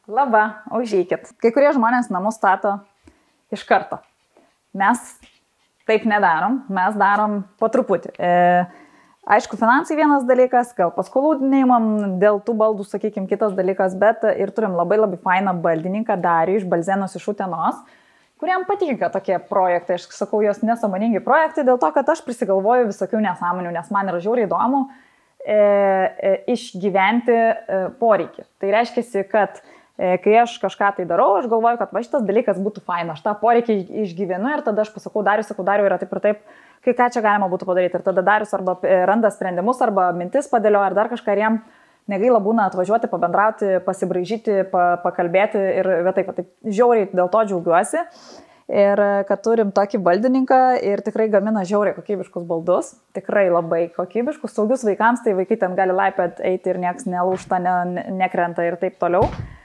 Labą, užeikit. Kai kurie žmonės namus stato iš karto. Mes taip nedarom, mes darom po truputį. Aišku, finansai vienas dalykas, gal paskolų neimam, dėl tų baldų, sakykime, kitas dalykas, bet ir turim labai fainą baldininką Darių iš Balzenos iš Utenos, kuriam patinka tokie projektai. Aš sakau, jos nesąmoningi projektai, dėl to, kad aš prisigalvoju visokių nesąmonių, nes man yra žiauriai įdomu išgyventi poreikį. Tai reiškia, kad kai aš kažką tai darau, aš galvoju, kad va šitas dalykas būtų faina, aš tą poreikį išgyvenu ir tada aš pasakau, Dariu yra taip ir taip, kai ką čia galima būtų padaryti. Ir tada Darius arba randa sprendimus, arba mintis padėlioja, ar dar kažką, ir jam negaila būna atvažiuoti, pabendrauti, pasibraižyti, pakalbėti ir taip žiauriai dėl to džiaugiuosi. Ir kad turim tokį baldininką ir tikrai gamina žiauriai kokybiškus baldus, tikrai labai kokybiškus, saugius vaikams, tai vaikai ten gali laipėt eiti ir nieks nelūžta, nekrenta ir taip toliau.